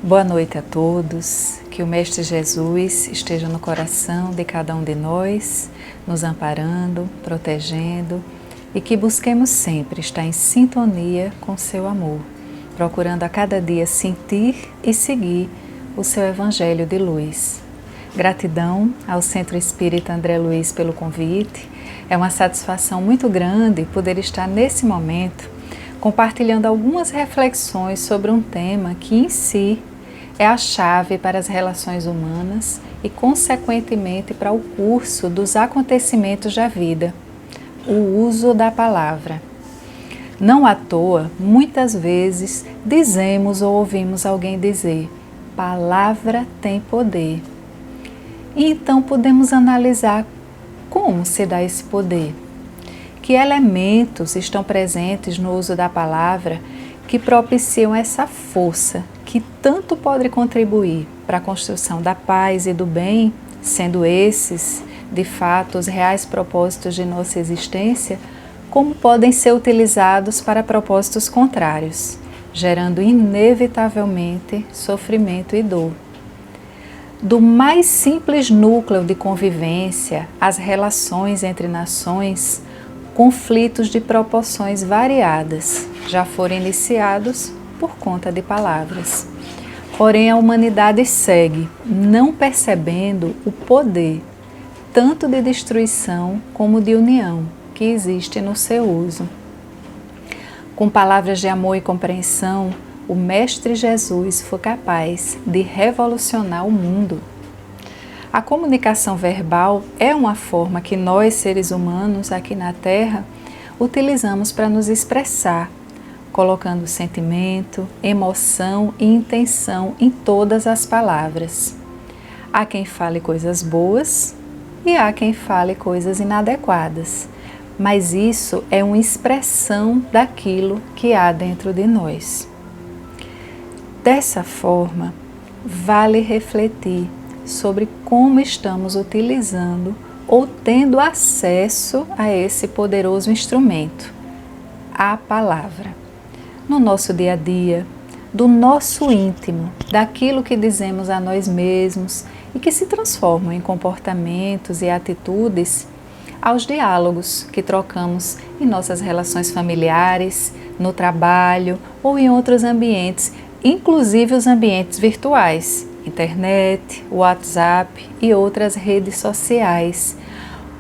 Boa noite a todos, que o Mestre Jesus esteja no coração de cada um de nós, nos amparando, protegendo e que busquemos sempre estar em sintonia com seu amor, procurando a cada dia sentir e seguir o seu Evangelho de luz. Gratidão ao Centro Espírita André Luiz pelo convite. É uma satisfação muito grande poder estar nesse momento compartilhando algumas reflexões sobre um tema que em si é a chave para as relações humanas e, consequentemente, para o curso dos acontecimentos da vida, o uso da palavra. Não à toa, muitas vezes, dizemos ou ouvimos alguém dizer: palavra tem poder. E então podemos analisar como se dá esse poder. Que elementos estão presentes no uso da palavra que propiciam essa força que tanto pode contribuir para a construção da paz e do bem, sendo esses, de fato, os reais propósitos de nossa existência, como podem ser utilizados para propósitos contrários, gerando inevitavelmente sofrimento e dor. Do mais simples núcleo de convivência, as relações entre nações, conflitos de proporções variadas já foram iniciados por conta de palavras. Porém, a humanidade segue, não percebendo o poder, tanto de destruição como de união, que existe no seu uso. Com palavras de amor e compreensão, o Mestre Jesus foi capaz de revolucionar o mundo. A comunicação verbal é uma forma que nós, seres humanos, aqui na Terra, utilizamos para nos expressar, colocando sentimento, emoção e intenção em todas as palavras. Há quem fale coisas boas e há quem fale coisas inadequadas, mas isso é uma expressão daquilo que há dentro de nós. Dessa forma, vale refletir sobre como estamos utilizando ou tendo acesso a esse poderoso instrumento, a palavra, no nosso dia a dia, do nosso íntimo, daquilo que dizemos a nós mesmos e que se transformam em comportamentos e atitudes, aos diálogos que trocamos em nossas relações familiares, no trabalho ou em outros ambientes, inclusive os ambientes virtuais, internet, WhatsApp e outras redes sociais,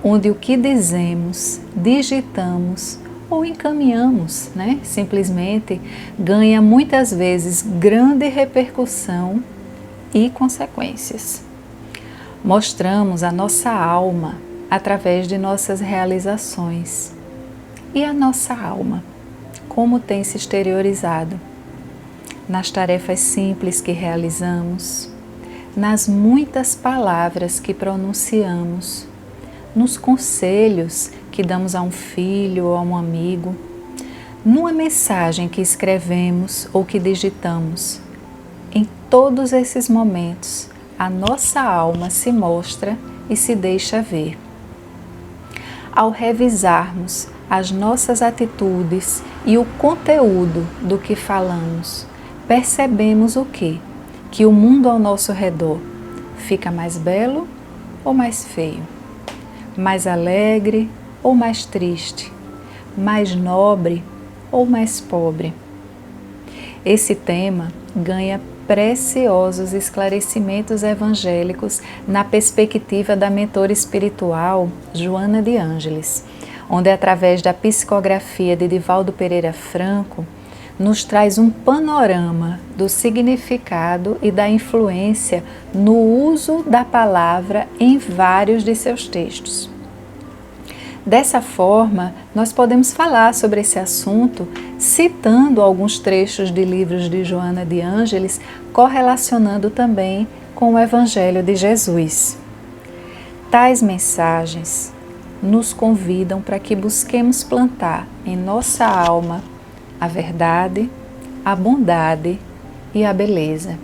onde o que dizemos, digitamos ou encaminhamos, simplesmente ganha muitas vezes grande repercussão e consequências. Mostramos a nossa alma através de nossas realizações. E a nossa alma, como tem se exteriorizado? Nas tarefas simples que realizamos, nas muitas palavras que pronunciamos, nos conselhos que damos a um filho ou a um amigo, numa mensagem que escrevemos ou que digitamos. Em todos esses momentos, a nossa alma se mostra e se deixa ver. Ao revisarmos as nossas atitudes e o conteúdo do que falamos, percebemos o quê? Que o mundo ao nosso redor fica mais belo ou mais feio? Mais alegre ou mais triste? Mais nobre ou mais pobre? Esse tema ganha preciosos esclarecimentos evangélicos na perspectiva da mentora espiritual Joana de Ângeles, onde, através da psicografia de Divaldo Pereira Franco, nos traz um panorama do significado e da influência no uso da palavra em vários de seus textos. Dessa forma, nós podemos falar sobre esse assunto citando alguns trechos de livros de Joana de Ângeles, correlacionando também com o Evangelho de Jesus. Tais mensagens nos convidam para que busquemos plantar em nossa alma a verdade, a bondade e a beleza,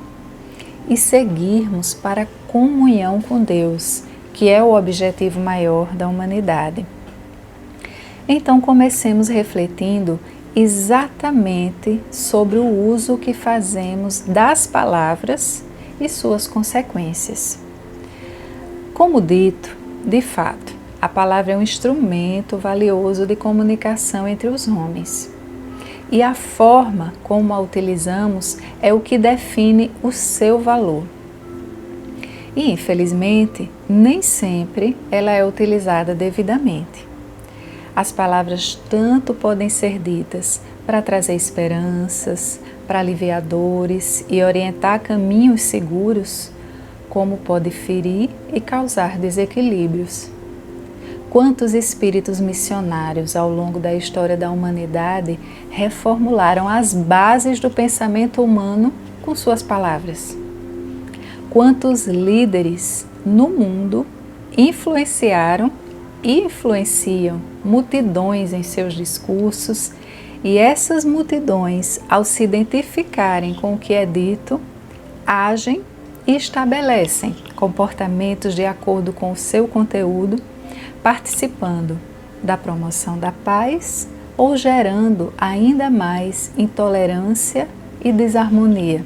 e seguirmos para a comunhão com Deus, que é o objetivo maior da humanidade. Então comecemos refletindo exatamente sobre o uso que fazemos das palavras e suas consequências. Como dito, de fato, a palavra é um instrumento valioso de comunicação entre os homens. E a forma como a utilizamos é o que define o seu valor. E, infelizmente, nem sempre ela é utilizada devidamente. As palavras tanto podem ser ditas para trazer esperanças, para aliviar dores e orientar caminhos seguros, como pode ferir e causar desequilíbrios. Quantos espíritos missionários ao longo da história da humanidade reformularam as bases do pensamento humano com suas palavras? Quantos líderes no mundo influenciaram e influenciam multidões em seus discursos, e essas multidões, ao se identificarem com o que é dito, agem e estabelecem comportamentos de acordo com o seu conteúdo, participando da promoção da paz ou gerando ainda mais intolerância e desarmonia.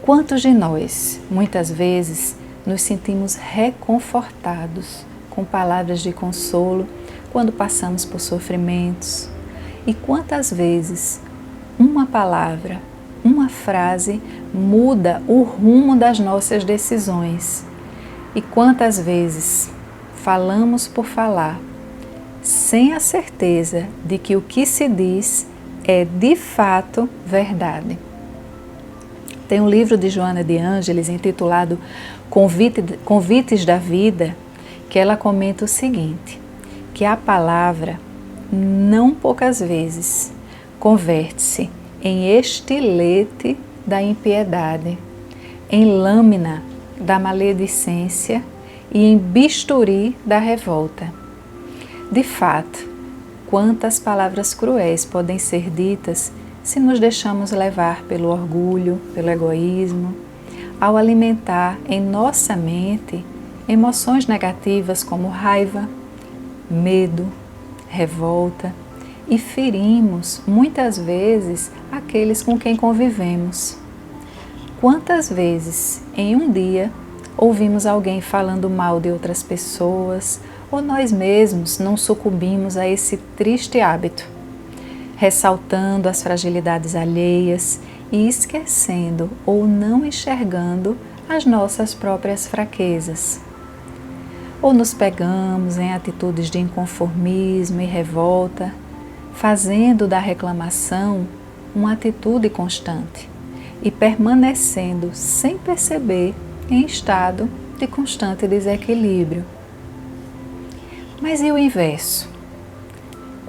Quantos de nós, muitas vezes, nos sentimos reconfortados com palavras de consolo quando passamos por sofrimentos? E quantas vezes uma palavra, uma frase muda o rumo das nossas decisões? E quantas vezes falamos por falar, sem a certeza de que o que se diz é de fato verdade? Tem um livro de Joana de Ângeles intitulado Convites da Vida, que ela comenta o seguinte, que a palavra, não poucas vezes, converte-se em estilete da impiedade, em lâmina da maledicência e em bisturi da revolta. De fato, quantas palavras cruéis podem ser ditas se nos deixamos levar pelo orgulho, pelo egoísmo, ao alimentar em nossa mente emoções negativas como raiva, medo, revolta, e ferimos muitas vezes aqueles com quem convivemos. Quantas vezes em um dia ouvimos alguém falando mal de outras pessoas ou nós mesmos não sucumbimos a esse triste hábito, ressaltando as fragilidades alheias e esquecendo ou não enxergando as nossas próprias fraquezas. Ou nos pegamos em atitudes de inconformismo e revolta, fazendo da reclamação uma atitude constante e permanecendo sem perceber em estado de constante desequilíbrio. Mas e o inverso?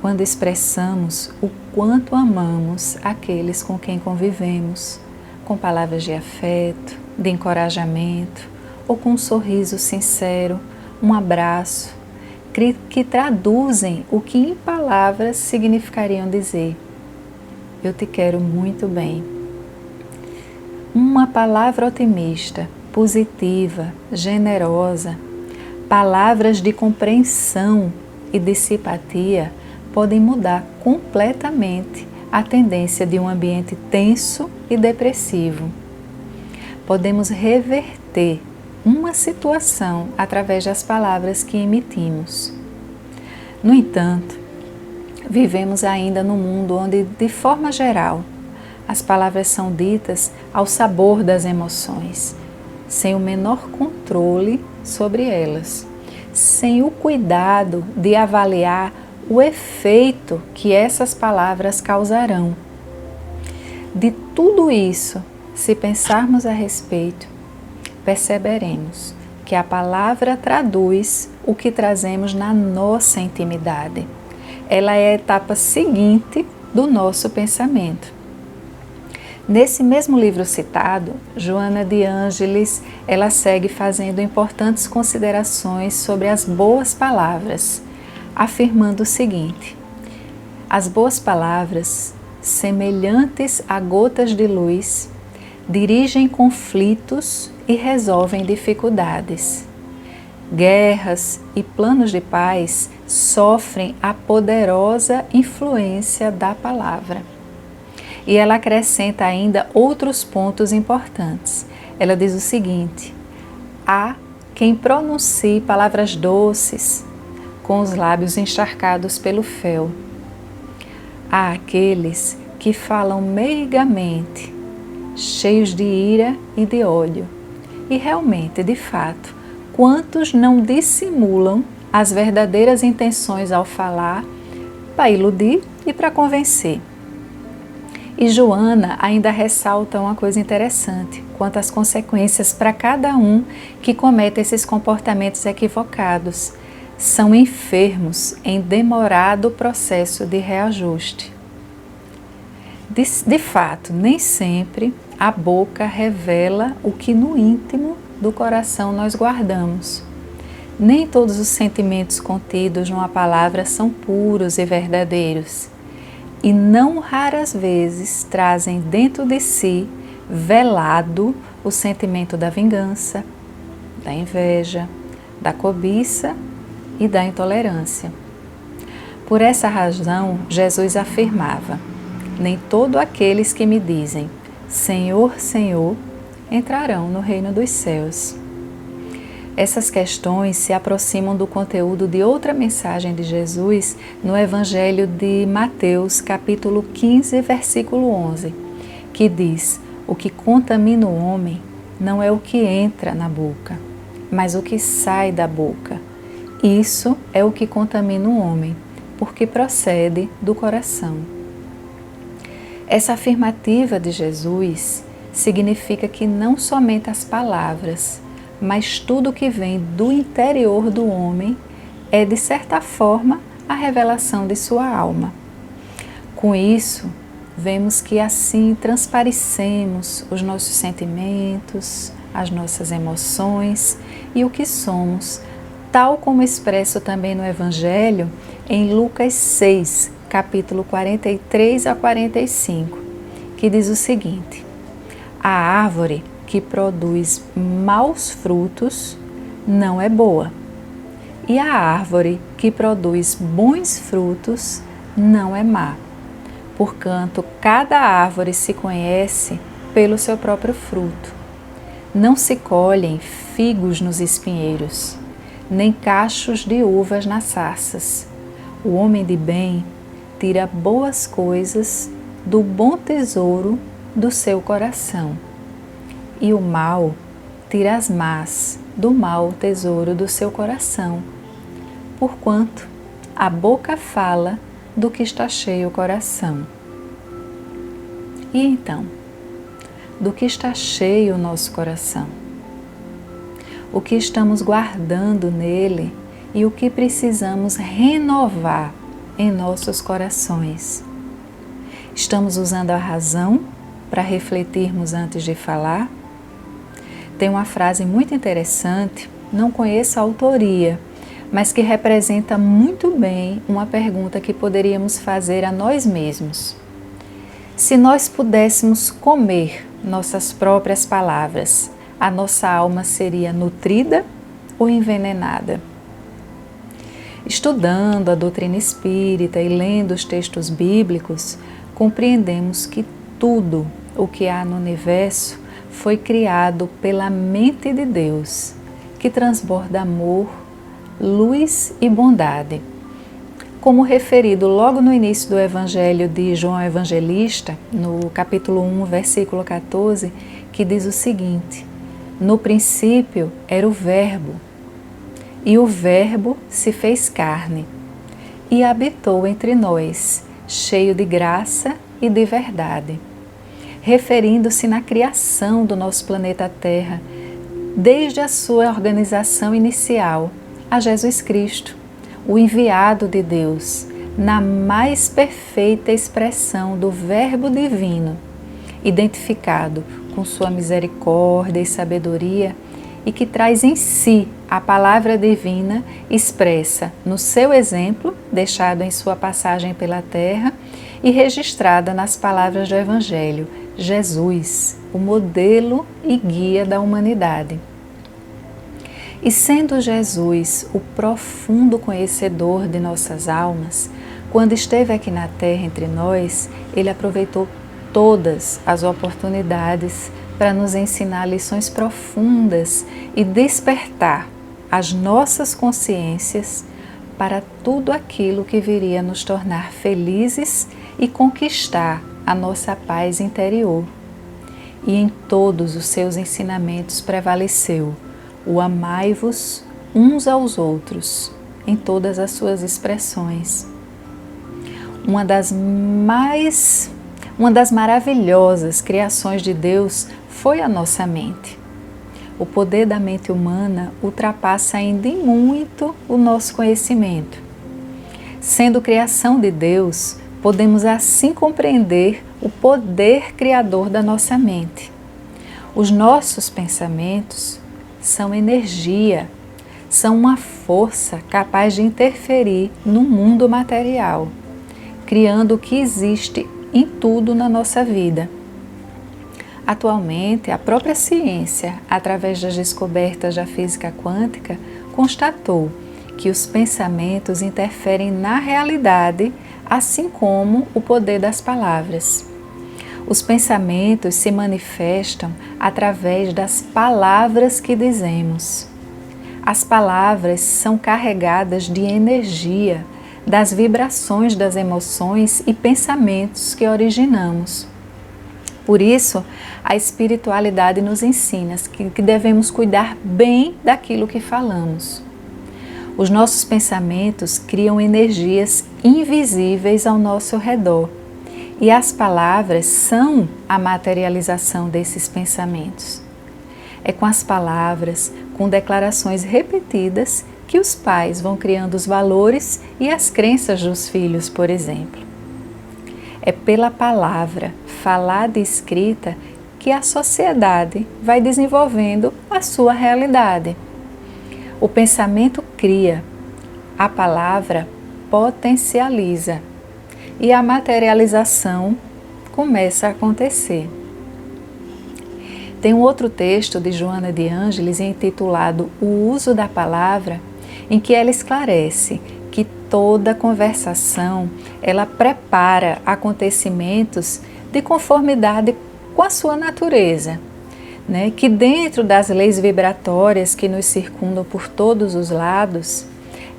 Quando expressamos o quanto amamos aqueles com quem convivemos, com palavras de afeto, de encorajamento, ou com um sorriso sincero, um abraço, que traduzem o que em palavras significariam dizer: eu te quero muito bem. Uma palavra otimista, positiva, generosa, palavras de compreensão e de simpatia podem mudar completamente a tendência de um ambiente tenso e depressivo. Podemos reverter uma situação através das palavras que emitimos. No entanto, vivemos ainda num mundo onde, de forma geral, as palavras são ditas ao sabor das emoções, sem o menor controle sobre elas, sem o cuidado de avaliar o efeito que essas palavras causarão. De tudo isso, se pensarmos a respeito, perceberemos que a palavra traduz o que trazemos na nossa intimidade. Ela é a etapa seguinte do nosso pensamento. Nesse mesmo livro citado, Joana de Ângeles, ela segue fazendo importantes considerações sobre as boas palavras, afirmando o seguinte: as boas palavras, semelhantes a gotas de luz, dirigem conflitos e resolvem dificuldades. Guerras e planos de paz sofrem a poderosa influência da palavra. E ela acrescenta ainda outros pontos importantes. Ela diz o seguinte: há quem pronuncie palavras doces com os lábios encharcados pelo fel. Há aqueles que falam meigamente, cheios de ira e de ódio. E realmente, de fato, quantos não dissimulam as verdadeiras intenções ao falar para iludir e para convencer? E Joana ainda ressalta uma coisa interessante quanto às consequências para cada um que comete esses comportamentos equivocados. São enfermos em demorado processo de reajuste. De fato, nem sempre a boca revela o que no íntimo do coração nós guardamos. Nem todos os sentimentos contidos numa palavra são puros e verdadeiros. E não raras vezes trazem dentro de si, velado, o sentimento da vingança, da inveja, da cobiça e da intolerância. Por essa razão, Jesus afirmava: nem todos aqueles que me dizem Senhor, Senhor, entrarão no reino dos céus. Essas questões se aproximam do conteúdo de outra mensagem de Jesus no Evangelho de Mateus, capítulo 15, versículo 11, que diz: o que contamina o homem não é o que entra na boca, mas o que sai da boca. Isso é o que contamina o homem, porque procede do coração. Essa afirmativa de Jesus significa que não somente as palavras, mas tudo que vem do interior do homem é, de certa forma, a revelação de sua alma. Com isso, vemos que assim transparecemos os nossos sentimentos, as nossas emoções e o que somos, tal como expresso também no Evangelho em Lucas 6, capítulo 43 a 45, que diz o seguinte: a árvore que produz maus frutos não é boa, e a árvore que produz bons frutos não é má. Porquanto cada árvore se conhece pelo seu próprio fruto. Não se colhem figos nos espinheiros, nem cachos de uvas nas sarças. O homem de bem tira boas coisas do bom tesouro do seu coração, e o mal tira as más do mau tesouro do seu coração, porquanto a boca fala do que está cheio o coração. E então, do que está cheio o nosso coração? O que estamos guardando nele e o que precisamos renovar em nossos corações? Estamos usando a razão para refletirmos antes de falar? Tem uma frase muito interessante, não conheço a autoria, mas que representa muito bem uma pergunta que poderíamos fazer a nós mesmos. Se nós pudéssemos comer nossas próprias palavras, a nossa alma seria nutrida ou envenenada? Estudando a doutrina espírita e lendo os textos bíblicos, compreendemos que tudo o que há no universo foi criado pela mente de Deus, que transborda amor, luz e bondade. Como referido logo no início do Evangelho de João Evangelista, no capítulo 1, versículo 14, que diz o seguinte: no princípio era o Verbo, e o Verbo se fez carne, e habitou entre nós, cheio de graça e de verdade. Referindo-se na criação do nosso planeta Terra, desde a sua organização inicial, a Jesus Cristo, o enviado de Deus, na mais perfeita expressão do Verbo divino, identificado com sua misericórdia e sabedoria, e que traz em si a palavra divina expressa no seu exemplo, deixado em sua passagem pela terra e registrada nas palavras do Evangelho: Jesus, o modelo e guia da humanidade. E sendo Jesus o profundo conhecedor de nossas almas, quando esteve aqui na Terra entre nós, Ele aproveitou todas as oportunidades para nos ensinar lições profundas e despertar as nossas consciências para tudo aquilo que viria nos tornar felizes e conquistar a nossa paz interior. E em todos os seus ensinamentos prevaleceu o amai-vos uns aos outros, em todas as suas expressões. Uma das maravilhosas criações de Deus foi a nossa mente. O poder da mente humana ultrapassa ainda em muito o nosso conhecimento. Sendo criação de Deus, podemos assim compreender o poder criador da nossa mente. Os nossos pensamentos são energia, são uma força capaz de interferir no mundo material, criando o que existe em tudo na nossa vida. Atualmente, a própria ciência, através das descobertas da física quântica, constatou que os pensamentos interferem na realidade, assim como o poder das palavras. Os pensamentos se manifestam através das palavras que dizemos. As palavras são carregadas de energia, das vibrações das emoções e pensamentos que originamos. Por isso, a espiritualidade nos ensina que devemos cuidar bem daquilo que falamos. Os nossos pensamentos criam energias invisíveis ao nosso redor, e as palavras são a materialização desses pensamentos. É com as palavras, com declarações repetidas, que os pais vão criando os valores e as crenças dos filhos, por exemplo. É pela palavra, falada e escrita, que a sociedade vai desenvolvendo a sua realidade. O pensamento cria, a palavra potencializa e a materialização começa a acontecer. Tem um outro texto de Joana de Ângeles intitulado O Uso da Palavra, em que ela esclarece que toda conversação ela prepara acontecimentos de conformidade com a sua natureza, né? Que dentro das leis vibratórias que nos circundam por todos os lados,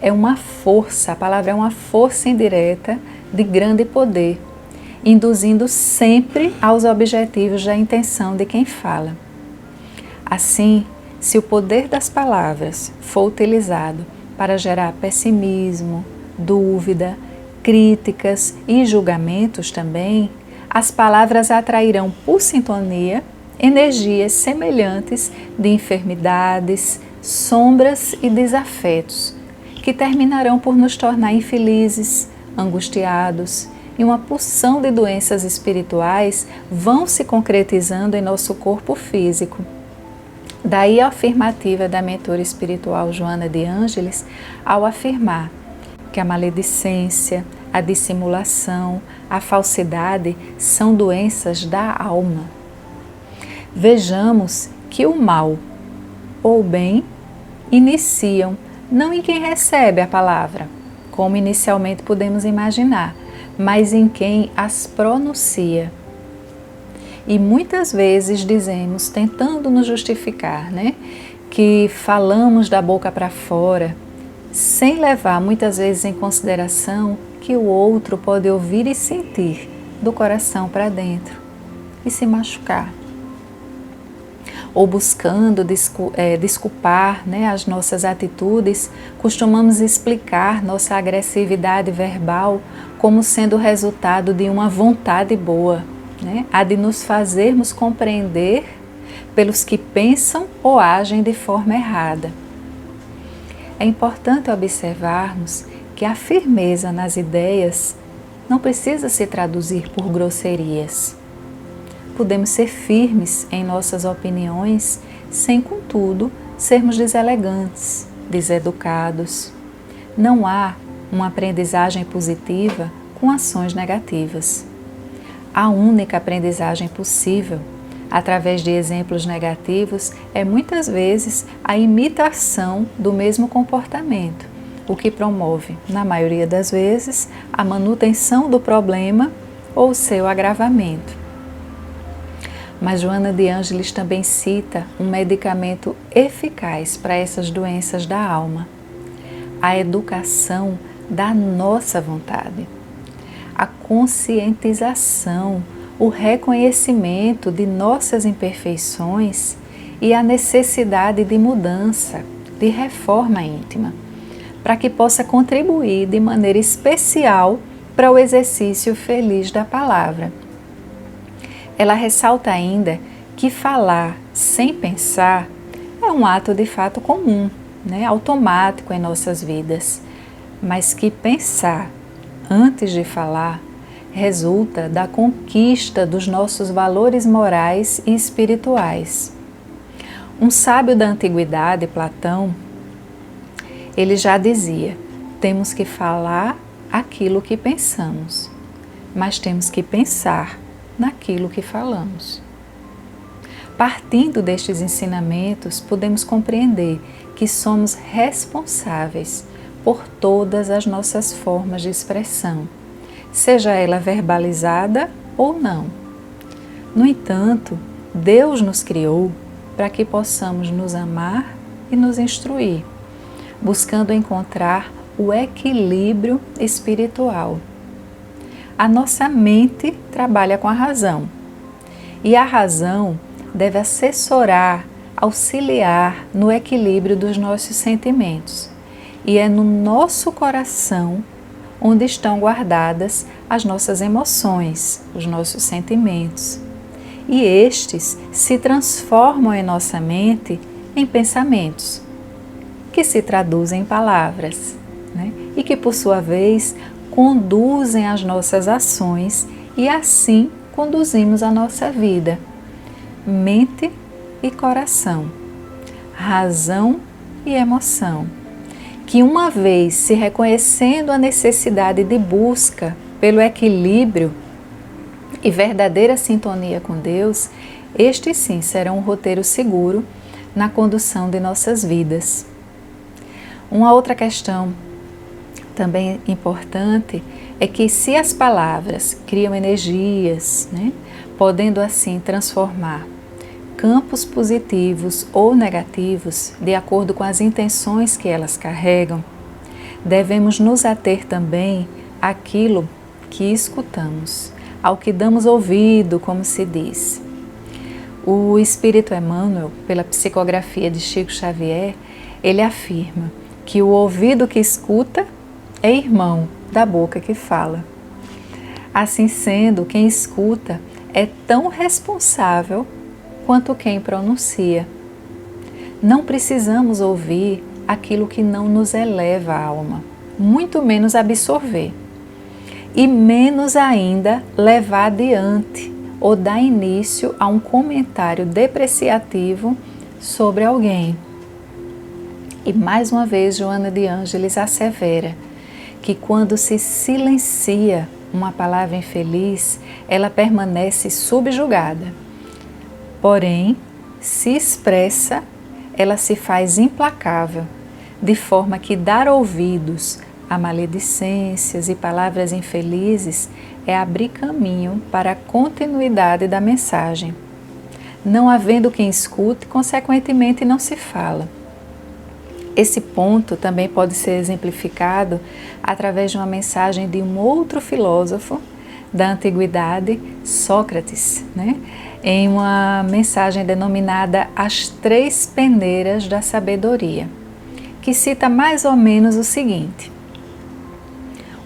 é uma força, a palavra é uma força indireta de grande poder, induzindo sempre aos objetivos da intenção de quem fala. Assim, se o poder das palavras for utilizado para gerar pessimismo, dúvida, críticas e julgamentos também, as palavras atrairão por sintonia energias semelhantes de enfermidades, sombras e desafetos, que terminarão por nos tornar infelizes, angustiados, e uma porção de doenças espirituais vão se concretizando em nosso corpo físico. Daí a afirmativa da mentora espiritual Joana de Ângeles ao afirmar que a maledicência, a dissimulação, a falsidade são doenças da alma. Vejamos que o mal ou o bem iniciam não em quem recebe a palavra, como inicialmente podemos imaginar, mas em quem as pronuncia. E muitas vezes dizemos, tentando nos justificar, né, que falamos da boca para fora, sem levar muitas vezes em consideração que o outro pode ouvir e sentir do coração para dentro e se machucar. Ou buscando desculpar, né, as nossas atitudes, costumamos explicar nossa agressividade verbal como sendo resultado de uma vontade boa, né, a de nos fazermos compreender pelos que pensam ou agem de forma errada. É importante observarmos que a firmeza nas ideias não precisa se traduzir por grosserias. Podemos ser firmes em nossas opiniões sem, contudo, sermos deselegantes, deseducados. Não há uma aprendizagem positiva com ações negativas. A única aprendizagem possível através de exemplos negativos, é muitas vezes a imitação do mesmo comportamento, o que promove, na maioria das vezes, a manutenção do problema ou o seu agravamento. Mas Joana de Ângeles também cita um medicamento eficaz para essas doenças da alma: a educação da nossa vontade, a conscientização, o reconhecimento de nossas imperfeições e a necessidade de mudança, de reforma íntima, para que possa contribuir de maneira especial para o exercício feliz da palavra. Ela ressalta ainda que falar sem pensar é um ato de fato comum, automático em nossas vidas, mas que pensar antes de falar resulta da conquista dos nossos valores morais e espirituais. Um sábio da antiguidade, Platão, ele já dizia: temos que falar aquilo que pensamos, mas temos que pensar naquilo que falamos. Partindo destes ensinamentos, podemos compreender que somos responsáveis por todas as nossas formas de expressão, seja ela verbalizada ou não. No entanto, Deus nos criou para que possamos nos amar e nos instruir, buscando encontrar o equilíbrio espiritual. A nossa mente trabalha com a razão, e a razão deve assessorar, auxiliar no equilíbrio dos nossos sentimentos. E é no nosso coração onde estão guardadas as nossas emoções, os nossos sentimentos. E estes se transformam em nossa mente em pensamentos, que se traduzem em palavras, e que, por sua vez, conduzem as nossas ações e assim conduzimos a nossa vida. Mente e coração, razão e emoção, que uma vez se reconhecendo a necessidade de busca pelo equilíbrio e verdadeira sintonia com Deus, estes sim serão um roteiro seguro na condução de nossas vidas. Uma outra questão também importante é que se as palavras criam energias, podendo assim transformar campos positivos ou negativos, de acordo com as intenções que elas carregam, devemos nos ater também àquilo que escutamos, ao que damos ouvido, como se diz. O Espírito Emmanuel, pela psicografia de Chico Xavier, ele afirma que o ouvido que escuta é irmão da boca que fala. Assim sendo, quem escuta é tão responsável quanto quem pronuncia. Não precisamos ouvir aquilo que não nos eleva a alma, muito menos absorver, e menos ainda levar adiante ou dar início a um comentário depreciativo sobre alguém. E mais uma vez Joana de Ângeles assevera que quando se silencia uma palavra infeliz, ela permanece subjugada. Porém, se expressa, ela se faz implacável, de forma que dar ouvidos a maledicências e palavras infelizes é abrir caminho para a continuidade da mensagem. Não havendo quem escute, consequentemente não se fala. Esse ponto também pode ser exemplificado através de uma mensagem de um outro filósofo da antiguidade, Sócrates, em uma mensagem denominada As Três Peneiras da Sabedoria, que cita mais ou menos o seguinte: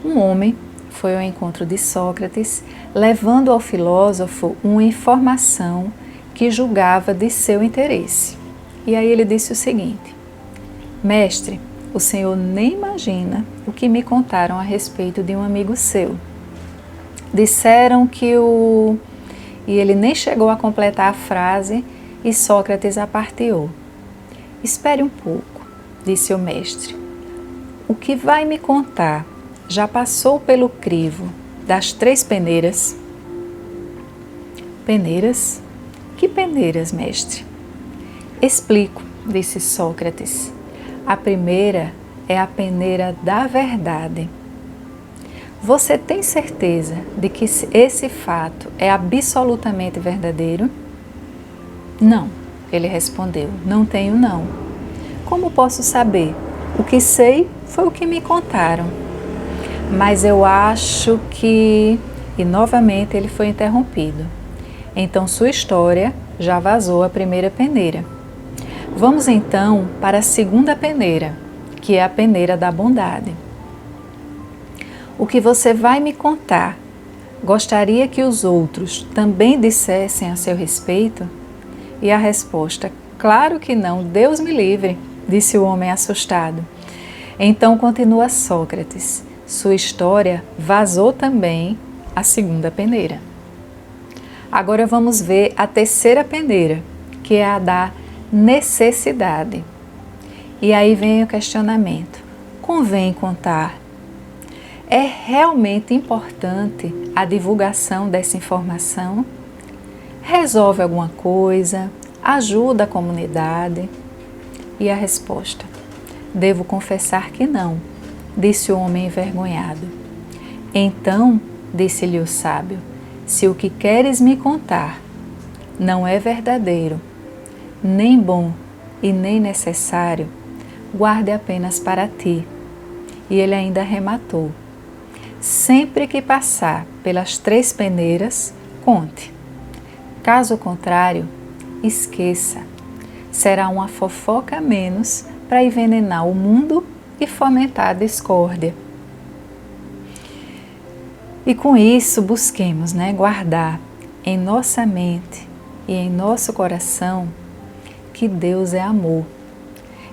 um homem foi ao encontro de Sócrates, levando ao filósofo uma informação que julgava de seu interesse. E aí ele disse o seguinte: mestre, o senhor nem imagina o que me contaram a respeito de um amigo seu. Disseram que o... E ele nem chegou a completar a frase e Sócrates a partiu. Espere um pouco, disse o mestre. O que vai me contar já passou pelo crivo das três peneiras? Peneiras? Que peneiras, mestre? Explico, disse Sócrates. A primeira é a peneira da verdade. Você tem certeza de que esse fato é absolutamente verdadeiro? Não, ele respondeu, não tenho não. Como posso saber? O que sei foi o que me contaram. Mas eu acho que... E novamente ele foi interrompido. Então sua história já vazou a primeira peneira. Vamos então para a segunda peneira, que é a peneira da bondade. O que você vai me contar, gostaria que os outros também dissessem a seu respeito? E a resposta, claro que não, Deus me livre, disse o homem assustado. Então continua Sócrates, sua história vazou também a segunda peneira. Agora vamos ver a terceira peneira, que é a da necessidade. E aí vem o questionamento, convém contar? É realmente importante a divulgação dessa informação? Resolve alguma coisa? Ajuda a comunidade? E a resposta: devo confessar que não, disse o homem envergonhado. Então, disse-lhe o sábio, se o que queres me contar não é verdadeiro, nem bom e nem necessário, guarde apenas para ti. E ele ainda arrematou: sempre que passar pelas 3 peneiras, conte. Caso contrário, esqueça. Será uma fofoca a menos para envenenar o mundo e fomentar a discórdia. E com isso busquemos, guardar em nossa mente e em nosso coração que Deus é amor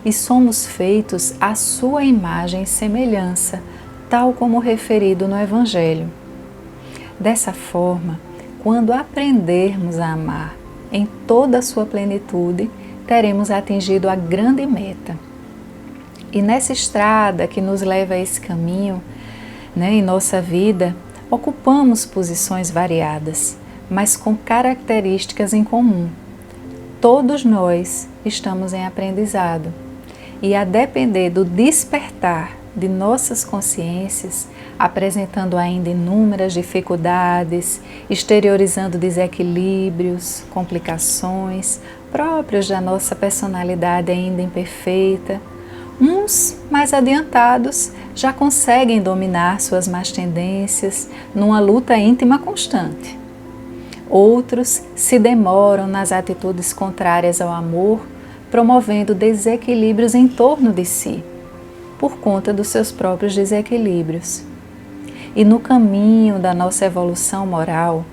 e somos feitos à sua imagem e semelhança, tal como referido no Evangelho. Dessa forma, quando aprendermos a amar em toda a sua plenitude, teremos atingido a grande meta. E nessa estrada que nos leva a esse caminho, em nossa vida, ocupamos posições variadas, mas com características em comum. Todos nós estamos em aprendizado e, a depender do despertar de nossas consciências, apresentando ainda inúmeras dificuldades, exteriorizando desequilíbrios, complicações próprios da nossa personalidade ainda imperfeita, uns mais adiantados já conseguem dominar suas más tendências numa luta íntima constante. Outros se demoram nas atitudes contrárias ao amor, promovendo desequilíbrios em torno de si, por conta dos seus próprios desequilíbrios. E no caminho da nossa evolução moral,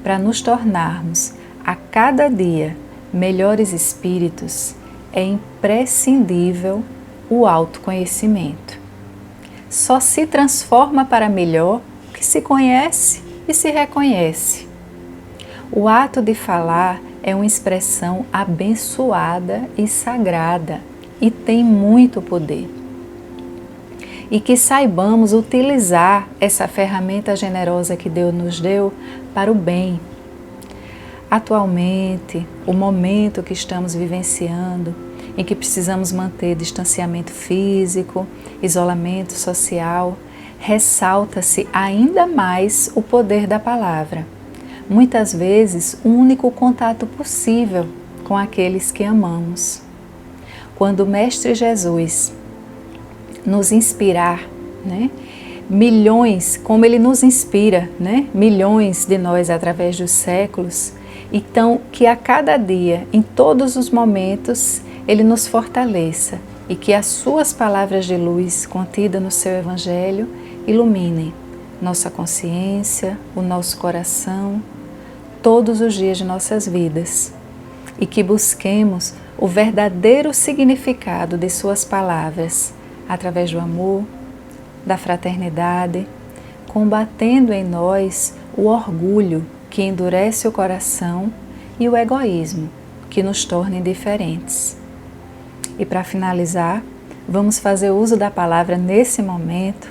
para nos tornarmos a cada dia melhores espíritos, é imprescindível o autoconhecimento. Só se transforma para melhor o que se conhece e se reconhece. O ato de falar é uma expressão abençoada e sagrada e tem muito poder. E que saibamos utilizar essa ferramenta generosa que Deus nos deu para o bem. Atualmente, o momento que estamos vivenciando, em que precisamos manter distanciamento físico, isolamento social, ressalta-se ainda mais o poder da palavra. Muitas vezes, o único contato possível com aqueles que amamos. Quando o Mestre Jesus nos inspirar, milhões, como Ele nos inspira, milhões de nós através dos séculos, então que a cada dia, em todos os momentos, Ele nos fortaleça e que as suas palavras de luz contidas no seu Evangelho iluminem nossa consciência, o nosso coração, todos os dias de nossas vidas e que busquemos o verdadeiro significado de suas palavras através do amor, da fraternidade, combatendo em nós o orgulho que endurece o coração e o egoísmo que nos torna indiferentes. E para finalizar, vamos fazer uso da palavra nesse momento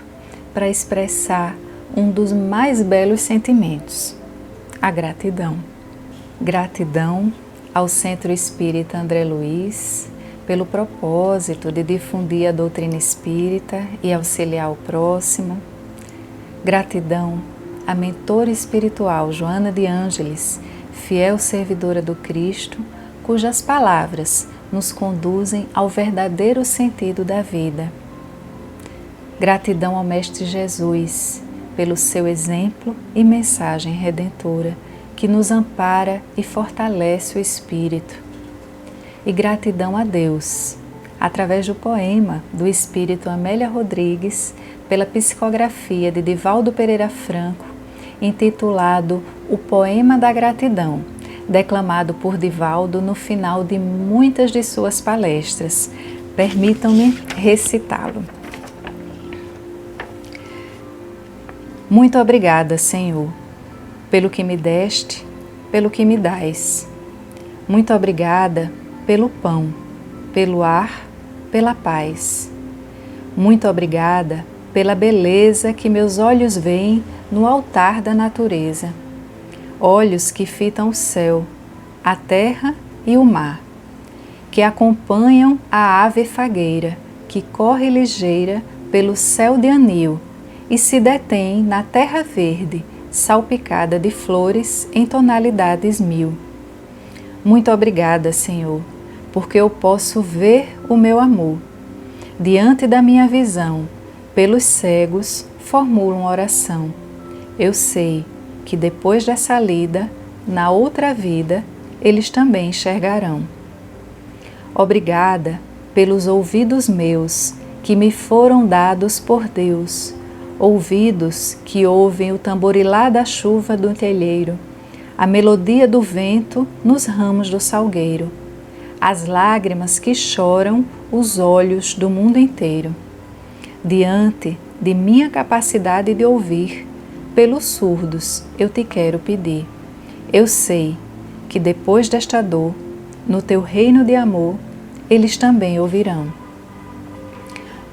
para expressar um dos mais belos sentimentos, a gratidão. Gratidão ao Centro Espírita André Luiz pelo propósito de difundir a doutrina espírita e auxiliar o próximo. Gratidão à mentora espiritual Joana de Ângeles, fiel servidora do Cristo, cujas palavras nos conduzem ao verdadeiro sentido da vida. Gratidão ao Mestre Jesus pelo seu exemplo e mensagem redentora que nos ampara e fortalece o espírito. E gratidão a Deus, através do poema do espírito Amélia Rodrigues, pela psicografia de Divaldo Pereira Franco, intitulado O Poema da Gratidão, declamado por Divaldo no final de muitas de suas palestras. Permitam-me recitá-lo. Muito obrigada, Senhor, pelo que me deste, pelo que me dás. Muito obrigada pelo pão, pelo ar, pela paz. Muito obrigada pela beleza que meus olhos veem no altar da natureza. Olhos que fitam o céu, a terra e o mar, que acompanham a ave fagueira, que corre ligeira pelo céu de anil e se detém na terra verde, salpicada de flores em tonalidades mil. Muito obrigada, Senhor, porque eu posso ver o meu amor. Diante da minha visão, pelos cegos, formulo uma oração. Eu sei que depois dessa lida, na outra vida, eles também enxergarão. Obrigada pelos ouvidos meus, que me foram dados por Deus, ouvidos que ouvem o tamborilar da chuva do telheiro, a melodia do vento nos ramos do salgueiro, as lágrimas que choram os olhos do mundo inteiro. Diante de minha capacidade de ouvir, pelos surdos eu te quero pedir. Eu sei que depois desta dor, no teu reino de amor, eles também ouvirão.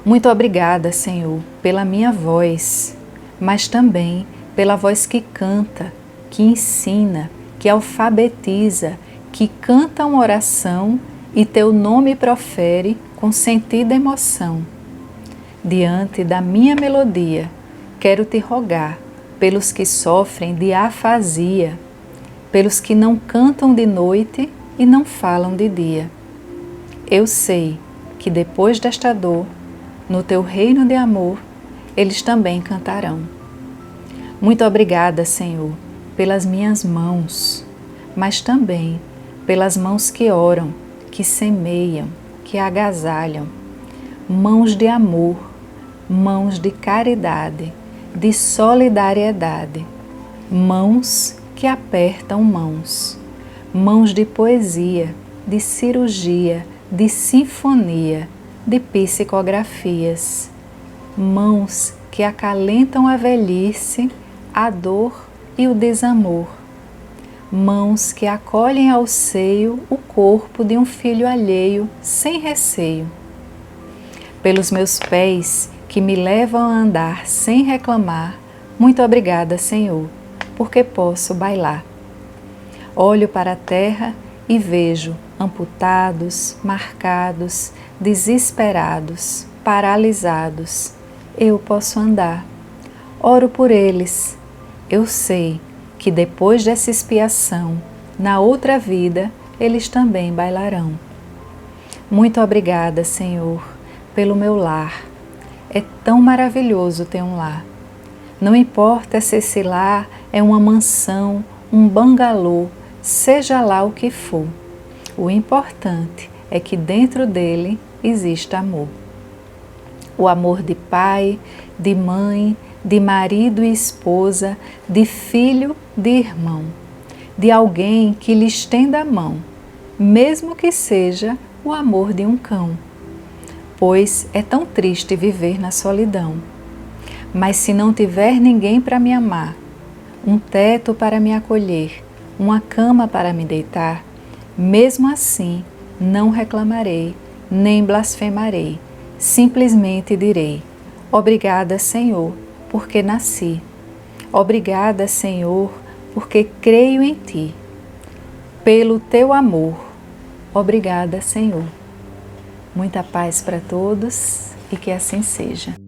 Muito obrigada, Senhor, pela minha voz, mas também pela voz que canta, que ensina, que alfabetiza, que canta uma oração e teu nome profere com sentida emoção. Diante da minha melodia, quero te rogar pelos que sofrem de afasia, pelos que não cantam de noite e não falam de dia. Eu sei que depois desta dor, no teu reino de amor, eles também cantarão. Muito obrigada, Senhor, pelas minhas mãos, mas também pelas mãos que oram, que semeiam, que agasalham. Mãos de amor, mãos de caridade, de solidariedade. Mãos que apertam mãos. Mãos de poesia, de cirurgia, de sinfonia, de psicografias, mãos que acalentam a velhice, a dor e o desamor, mãos que acolhem ao seio o corpo de um filho alheio sem receio. Pelos meus pés que me levam a andar sem reclamar, muito obrigada, Senhor, porque posso bailar. Olho para a terra e vejo amputados, marcados, desesperados, paralisados. Eu posso andar. Oro por eles. Eu sei que depois dessa expiação, na outra vida, eles também bailarão. Muito obrigada, Senhor, pelo meu lar. É tão maravilhoso ter um lar. Não importa se esse lar é uma mansão, um bangalô, seja lá o que for. O importante é que dentro dele exista amor. O amor de pai, de mãe, de marido e esposa, de filho, de irmão, de alguém que lhe estenda a mão, mesmo que seja o amor de um cão. Pois é tão triste viver na solidão. Mas se não tiver ninguém para me amar, um teto para me acolher, uma cama para me deitar, mesmo assim não reclamarei, nem blasfemarei, simplesmente direi: obrigada, Senhor, porque nasci. Obrigada, Senhor, porque creio em Ti. pelo teu amor. Obrigada, Senhor. Muita paz para todos e que assim seja.